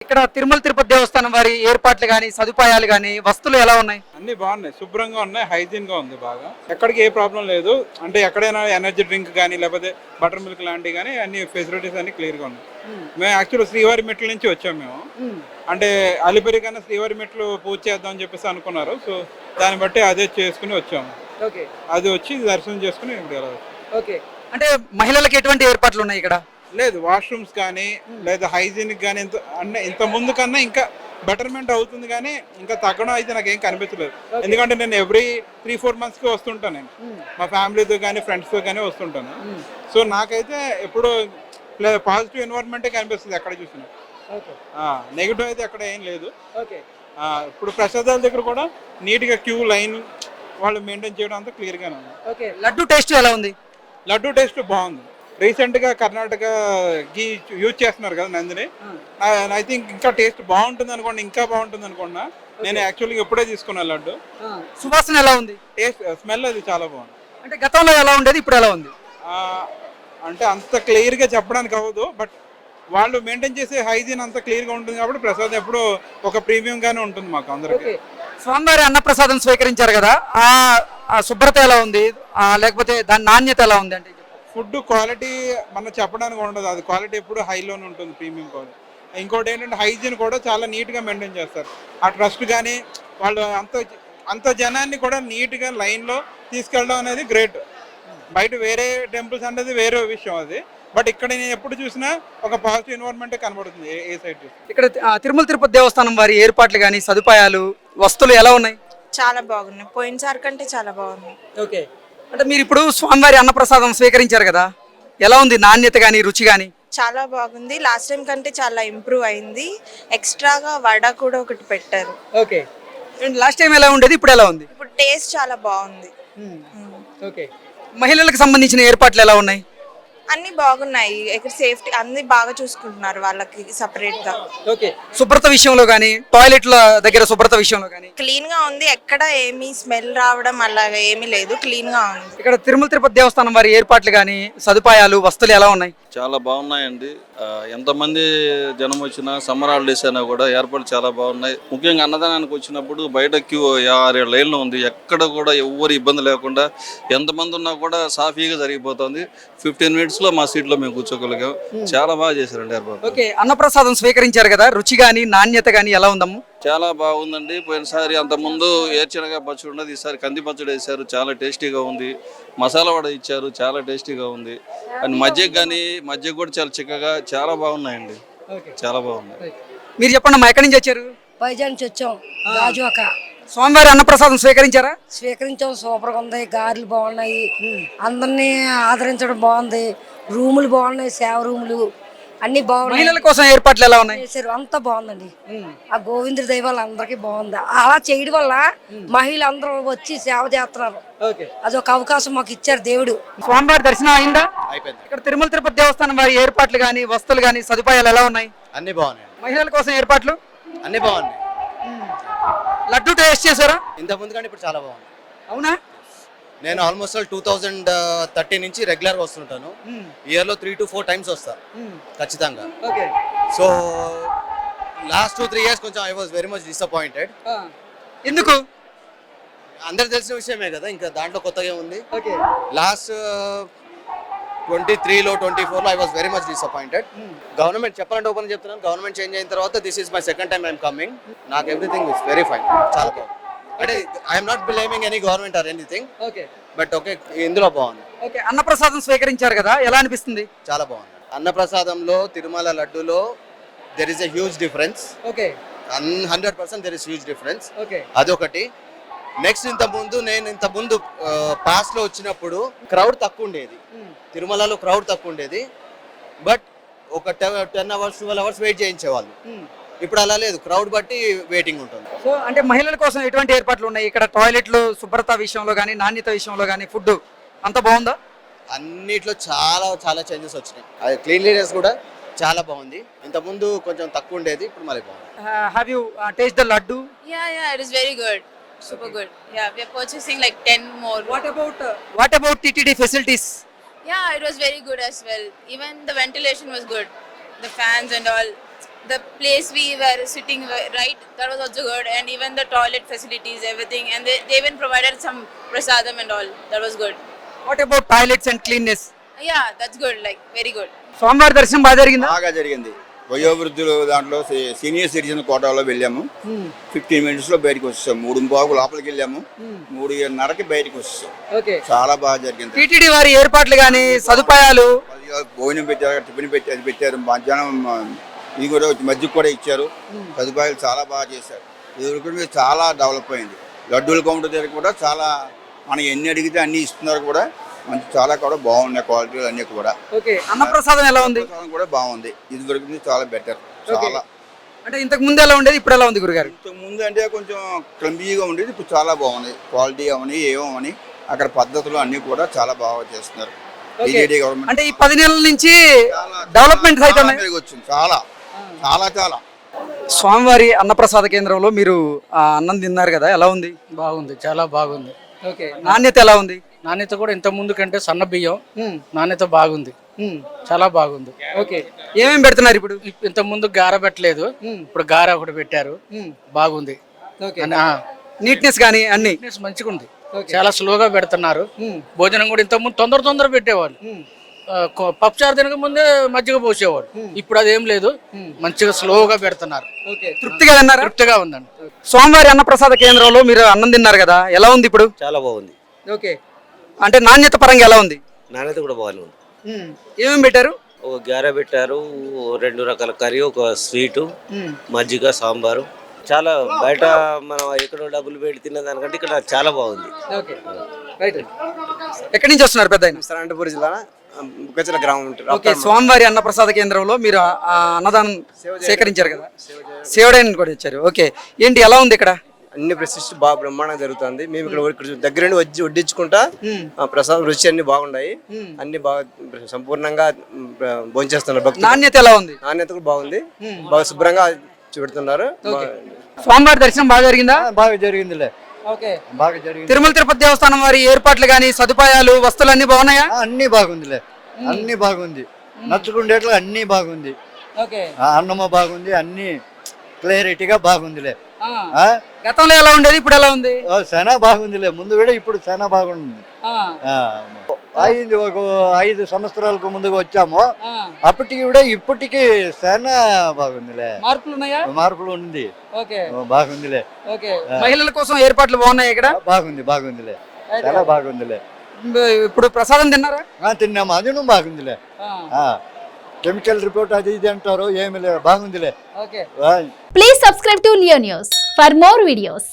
ఇక్కడ తిరుమల తిరుపతి దేవస్థానం వారి ఏర్పాట్లు గాని సదుపాయాలు గాని వస్తువులు ఎలా ఉన్నాయి? అన్ని బాగున్నాయి, శుభ్రంగా ఉన్నాయి, హైజీన్ గా ఉంది బాగా. ఎక్కడికి ఏ ప్రాబ్లం లేదు. అంటే ఎక్కడైనా ఎనర్జీ డ్రింక్ కానీ లేకపోతే బటర్ మిల్క్ లాంటివి కానీ అన్ని ఫెసిలిటీస్ అన్ని క్లియర్ గా ఉన్నాయి. మేము యాక్చువల్ శ్రీవారి మెట్ల నుంచి వచ్చాం మేము. అంటే అలిపిరి కన్నా శ్రీవారి మెట్లు పూజ చేద్దాం అని చెప్పేసి అనుకున్నారు. సో దాన్ని బట్టి అదే చేసుకుని వచ్చాము. ఓకే, అది వచ్చి దర్శనం చేసుకుని ఇంటికి వెళ్ళాలి. ఓకే. అంటే మహిళలకు ఎటువంటి ఏర్పాట్లు ఉన్నాయి ఇక్కడ? లేదు, వాష్రూమ్స్ కానీ లేదా హైజీనిక్ కానీ ఇంత ముందు కన్నా ఇంకా బెటర్మెంట్ అవుతుంది, కానీ ఇంకా తగ్గడం అయితే నాకు ఏం కనిపించలేదు. ఎందుకంటే నేను ఎవ్రీ 3-4 monthsకి వస్తుంటాను. నేను మా ఫ్యామిలీతో కానీ ఫ్రెండ్స్తో కానీ వస్తుంటాను. సో నాకైతే ఎప్పుడు పాజిటివ్ ఎన్వైరన్మెంటే కనిపిస్తుంది ఎక్కడ చూసినా. నెగిటివ్ అయితే అక్కడ ఏం లేదు. ఇప్పుడు ప్రసాదాల దగ్గర కూడా నీట్గా క్యూ లైన్ వాళ్ళు మెయింటైన్ చేయడం అంతా క్లియర్గానే ఉంది. లడ్డు టేస్ట్ ఎలా ఉంది? లడ్డు టేస్ట్ బాగుంది. రీసెంట్గా కర్ణాటక గీ యూజ్ చేస్తున్నారు కదా నందిని. ఐ థింక్ ఇంకా టేస్ట్ బాగుంటుంది అనుకోండి, ఇంకా బాగుంటుంది అనుకున్నా. నేను యాక్చువల్గా ఎప్పుడే తీసుకున్నాను లడ్డు. సువాసన ఎలా ఉంది? టేస్ట్ స్మెల్ అది చాలా బాగుంది. అంటే గతంలో ఎలా ఉండేది, ఇప్పుడు ఎలా ఉంది? అంటే అంత క్లియర్గా చెప్పడానికి అవ్వదు, బట్ వాళ్ళు మెయింటైన్ చేసే హైజీన్ అంత క్లియర్గా ఉంటుంది కాబట్టి ప్రసాదం ఎప్పుడు ఒక ప్రీమియంగానే ఉంటుంది మాకు అందరికి. స్వామివారి అన్నప్రసాదం స్వీకరించారు కదా, ఆ శుభ్రత ఎలా ఉంది, లేకపోతే దాని నాణ్యత ఎలా ఉంది? అంటే ఫుడ్ క్వాలిటీ మనం చెప్పడానికి ఉండదు, అది క్వాలిటీ ఎప్పుడు హైలోనే ఉంటుంది, ప్రీమియం క్వాలిటీ. ఇంకోటి ఏంటంటే హైజీన్ కూడా చాలా నీట్గా మెయింటైన్ చేస్తారు. ఆ ట్రస్ట్ కానీ వాళ్ళు అంత జనాన్ని కూడా నీట్గా లైన్లో తీసుకెళ్ళడం అనేది గ్రేట్. బయట వేరే టెంపుల్స్ అనేది వేరే విషయం అది, బట్ ఇక్కడ నేను ఎప్పుడు చూసినా ఒక పాజిటివ్ ఎన్వైరన్మెంట్ కనబడుతుంది ఏ సైడ్ చూసి. ఇక్కడ తిరుమల తిరుపతి దేవస్థానం వారి ఏర్పాట్లు కానీ సదుపాయాలు వస్తువులు ఎలా ఉన్నాయి? చాలా బాగున్నాయి, పోయినసారి కంటే చాలా బాగున్నాయి. ఓకే, అంటే మీరు ఇప్పుడు స్వామివారి అన్నప్రసాదం స్వీకరించారు కదా, ఎలా ఉంది నాణ్యత కానీ రుచి కానీ? చాలా బాగుంది, లాస్ట్ టైం కంటే చాలా ఇంప్రూవ్ అయింది. ఎక్స్ట్రాగా వడ కూడా ఒకటి పెట్టారు. ఓకే, లాస్ట్ టైం ఎలా ఉండేది, ఇప్పుడు ఎలా ఉంది? ఇప్పుడు టేస్ట్ చాలా బాగుంది. ఓకే, మహిళలకు సంబంధించిన ఏర్పాట్లు ఎలా ఉన్నాయి? అన్ని బాగున్నాయి, ఇక్కడ సేఫ్టీ అన్ని బాగా చూసుకుంటున్నారు వాళ్ళకి సపరేట్ గా. ఓకే, శుభ్రత విషయంలో కానీ టాయిలెట్ల దగ్గర శుభ్రత విషయంలో కానీ క్లీన్ గా ఉంది, ఎక్కడ ఏమీ స్మెల్ రావడం అలాగా ఏమీ లేదు, క్లీన్ గా ఉంది. ఇక్కడ తిరుమల తిరుపతి దేవస్థానం వారి ఏర్పాట్లు కానీ సదుపాయాలు వస్తువులు ఎలా ఉన్నాయి? చాలా బాగున్నాయండి. ఎంతమంది జనం వచ్చినా సమ్మర్ హాలిడేస్ అయినా కూడా ఏర్పాట్లు చాలా బాగున్నాయి. ముఖ్యంగా అన్నదానానికి వచ్చినప్పుడు బయట క్యూ 6 లైన్లు ఉంది, ఎక్కడ కూడా ఎవరు ఇబ్బంది లేకుండా ఎంతమంది ఉన్నా కూడా సాఫీగా జరిగిపోతుంది. 15 minutesలో మా సీట్లో మేము కూర్చోగలిగాం. చాలా బాగా చేశారండి ఏర్పాటు. ఓకే, అన్నప్రసాదం స్వీకరించారు కదా, రుచి కానీ నాణ్యత కానీ ఎలా ఉందమ్మ? చాలా బాగుందండి. పోయినసారి అంతకుముందు ఏర్చనగా పచ్చడి ఉన్నది, ఈసారి కంది పచ్చడి వేశారు, చాలా టేస్టీగా ఉంది. మసాలా వడ ఇచ్చారు, చాలా టేస్టీగా ఉంది. అండ్ మజ్జిగ కూడా చాలా చిక్కగా చాలా బాగున్నాయండి, చాలా బాగున్నాయి. మీరు చెప్పండి అమ్మా, ఎక్కడి నుంచి వచ్చారు? వైజాగ్ నుంచి వచ్చాం, గాజువాక. స్వామివారి అన్నప్రసాదం స్వీకరించారా? స్వీకరించాం, సూపర్గా ఉంది, గారెలు బాగున్నాయి, అందరినీ ఆదరించడం బాగుంది, రూములు బాగున్నాయి, సేవ రూములు అన్ని బాగున్నాయి. మహిళల కోసం ఏర్పాట్లు ఎలా ఉన్నాయి? చేశారు, అంతా బాగుందండి. ఆ గోవిందుడి దయ వల్ల అందరికి బాగుంది. అలా చేయడం వల్ల మహిళలు అందరూ వచ్చి సేవ చేస్తున్నారు. అదొక అవకాశం మాకు ఇచ్చారు దేవుడు. స్వామివారి దర్శనం అయిందా? అయిపోయింది. ఇక్కడ తిరుమల తిరుపతి దేవస్థానం వారి ఏర్పాట్లు కానీ వస్తువులు కానీ సదుపాయాలు ఎలా ఉన్నాయి? అన్ని బాగున్నాయి. మహిళల కోసం ఏర్పాట్లు అన్ని బాగున్నాయి. లడ్డు టేస్ట్ చేశారా? ఇంత ముందు కానీ ఇప్పుడు చాలా బాగుంది. అవునా? నేను ఆల్మోస్ట్ 2013 నుంచి రెగ్యులర్గా వస్తుంటాను. ఇయర్లో 3 to 4 times వస్తా ఖచ్చితంగా. సో లాస్ట్ 2-3 years కొంచెం I was very much disappointed. ఎందుకు? అందరికి తెలిసిన విషయమే కదా, ఇంకా దాంట్లో కొత్తగా ఉంది. లాస్ట్ 23లో 24లో I was very much disappointed. Government చెప్పాలంటే ఓపెన్ చెప్తున్నాను, గవర్నమెంట్ చేంజ్ అయిన తర్వాత this is my second time I'm coming. నాకు ఎవ్రీథింగ్ ఇస్ వెరీ ఫైన్, చాలా బాగుంది. అంటే I'm not blaming any government or anything, but okay ఇందులో బాగుంది. ఓకే, అన్నప్రసాదం స్వీకరించారు కదా, ఎలా అనిపిస్తుంది? చాలా బాగుంది. అన్నప్రసాదంలో తిరుమల లడ్డూలో there is a huge difference. Okay, 100% there is huge difference. Okay, అదొకటి. నెక్స్ట్ నేను ఇంత ముందు పాస్ట్ లో వచ్చినప్పుడు క్రౌడ్ తక్కువ ఉండేది, తిరుమలలో క్రౌడ్ తక్కువ ఉండేది, బట్ ఒక 10 hours 12 hours వెయిట్ చేయించేవాళ్ళు. ఇప్పుడు అలా లేదు, క్రౌడ్ బట్టి వెయిటింగ్ ఉంటుంది. సో అంటే మహిళల కోసం ఎటువంటి ఏర్పాట్లు ఉన్నాయి ఇక్కడ? టాయిలెట్లు శుభ్రత విషయంలో కానీ నాణ్యత విషయంలో కానీ ఫుడ్ అంత బాగుందా? అన్నిట్లో చాలా చాలా చేంజెస్ వచ్చినాయి. అది క్లీన్లీనెస్ కూడా చాలా బాగుంది. ఇంత ముందు కొంచెం తక్కువ ఉండేది, ఇప్పుడు మళ్ళీ బాగుంది. Have you taste the laddu? Yeah, it is very good. Super good. Yeah, we are purchasing like 10 more. What about TTD facilities? Yeah, it was very good as well. Even the ventilation was good. The fans and all, the place we were sitting right, that was also good, and even the toilet facilities, everything, and they even provided some prasadam and all. That was good. What about toilets and cleanness? Yeah, that's good, like very good. స్వామివారి దర్శనం బాగా జరిగిందా? బాగా జరిగింది. వయోవృద్ధులు దాంట్లో senior citizen కోటాలో వెళ్ళాము. 15 minutes లో బయటకు వచ్చేసాం. 3:15 లోపలికి వెళ్ళాము. 3:30కి బయటకు వచ్చేసాం. ఓకే. చాలా బాగా జరిగింది. టీటీడీ వారి ఏర్పాట్లు కానీ సదుపాయాలు, భోజనం పెట్టారు, టిఫిన్ పెట్టారు, మధ్యాహ్నం ఇది కూడా మధ్యకు కూడా ఇచ్చారు. సదుపాయాలు చాలా బాగా చేశారు. ఇది చాలా డెవలప్ అయింది. లడ్డూల కౌంటర్ దగ్గర కూడా చాలా మనం ఎన్ని అడిగితే అన్ని ఇస్తున్నారు కూడా. మంచి చాలా కూడా బాగున్నాయి క్వాలిటీలు అన్నీ కూడా. ఓకే. అన్నప్రసాదం ఎలా ఉంది? ప్రసాదం కూడా బాగుంది. ఇది దొరికింది చాలా బెటర్. చాలా అంటే ఇంతకు ముందు ఎలా ఉండేది, ఇప్పుడు ఎలా ఉంది గురుగారు? ఇంతకు ముందు అంటే కొంచెం క్లంబీగా ఉండేది, ఇప్పుడు చాలా బాగుంది. క్వాలిటీ అవని ఏమని అక్కడ పద్ధతులు అన్ని కూడా చాలా బాగా చేస్తున్నారు. టీటీడీ గవర్నమెంట్ అంటే ఈ 10 నెలల నుంచి డెవలప్మెంట్ అయితే వచ్చింది. చాలా చాలా చాలా స్వామివారి అన్నప్రసాద కేంద్రంలో మీరు అన్నం తిన్నారు కదా, ఎలా ఉంది? బాగుంది, చాలా బాగుంది. ఓకే. నాణ్యత ఎలా ఉంది? నాణ్యత కూడా ఇంత ముందు కంటే సన్న బియ్యం నాణ్యత బాగుంది, చాలా బాగుంది. ఓకే. ఏమేమి పెడుతున్నారు ఇప్పుడు? ఇంత ముందు గార పెట్టలేదు, ఇప్పుడు గార ఒకటి పెట్టారు, బాగుంది. నీట్నెస్ కానీ అన్ని మంచిగా ఉంది, చాలా స్లోగా పెడుతున్నారు. భోజనం కూడా ఇంత ముందు తొందర పెట్టేవాళ్ళు. పప్పుచారు తినక ముందే మజ్జిగ పోసేవాడు, ఇప్పుడు అదేం లేదు, మంచిగా స్లోగా పెడుతున్నారు. తృప్తిగా తిన్నారా? తృప్తిగా ఉందండి. స్వామివారి అన్నప్రసాద కేంద్రంలో మీరు అన్నం తిన్నారు కదా, ఎలా ఉంది ఇప్పుడు? చాలా బాగుంది. ఓకే. అంటే నాణ్యత పరంగా ఎలా ఉంది? నాణ్యత కూడా బాగానే ఉంది. ఏమేమి పెట్టారు? ఒక గారె పెట్టారు, 2 రకాల కర్రీ, ఒక స్వీటు, మజ్జిగ, సాంబారు. చాలా బయట మనం ఎక్కడో డబ్బులు పెట్టి తిన్న దానికంటే ఇక్కడ చాలా బాగుంది. ఓకే. రైట్. ఎక్కడి నుంచి వస్తున్నారు పెద్ద ఆయన? అనంతపురం జిల్లా బుక్కచల గ్రామం ఉంటుంది. ఓకే. స్వామివారి అన్నప్రసాద కేంద్రంలో మీరు అన్నదానం సేకరించారు కదా, సేవడానికి కూడా ఇచ్చారు. ఓకే. ఏంటి ఎలా ఉంది ఇక్కడ? అన్ని ప్రశిష్టి బాగా బ్రహ్మాండంగా జరుగుతుంది. మేము ఇక్కడ దగ్గర నుండి వచ్చి వడ్డించుకుంటా ప్రసాదం రుచి అన్ని బాగున్నాయి, అన్ని బాగా సంపూర్ణంగా భోంచేస్తున్నారు భక్తులు. నాణ్యత ఎలా ఉంది? నాణ్యత కూడా బాగుంది, బాగా శుభ్రంగా చూపెడుతున్నారు. స్వామివారి దర్శనం బాగా జరిగిందా? బాగా జరిగిందిలే. ఓకే. బాగా జరిగింది. తిరుమల తిరుపతి దేవస్థానం వారి ఏర్పాట్లు కానీ సదుపాయాలు వస్తువులు అన్ని బాగున్నాయా? అన్ని బాగుందిలే, అన్ని బాగుంది. నచ్చుకుండేట్లు అన్ని బాగుంది. ఓకే. అన్నము బాగుంది, అన్ని క్లారిటీగా బాగుందిలే. గతంలో ఎలా ఉండేది, ఇప్పుడు ఎలా ఉంది? చాలా బాగుందిలే, ముందు కూడా ఇప్పుడు చాలా బాగుంది. అయింది ఒక 5 సంవత్సరాలకు ముందుగా వచ్చాము, అప్పటికి కూడా ఇప్పటికి చాలా బాగుందిలే. మార్పులు ఉన్నాయా? మార్పులు ఉంది. ఓకే. బాగుందిలే. ఓకే. మహిళల కోసం ఏర్పాట్లు బాగున్నాయి ఇక్కడ? బాగుందిలే, చాలా బాగుందిలే. ఇప్పుడు ప్రసాదం తిన్నారా? తిన్నాము, అది బాగుందిలే. కెమికల్ రిపోర్ట్ అది ఇది అంటారు, ఏమి లేదు, బాగుందిలే. Okay. Please subscribe to Leo news for more videos.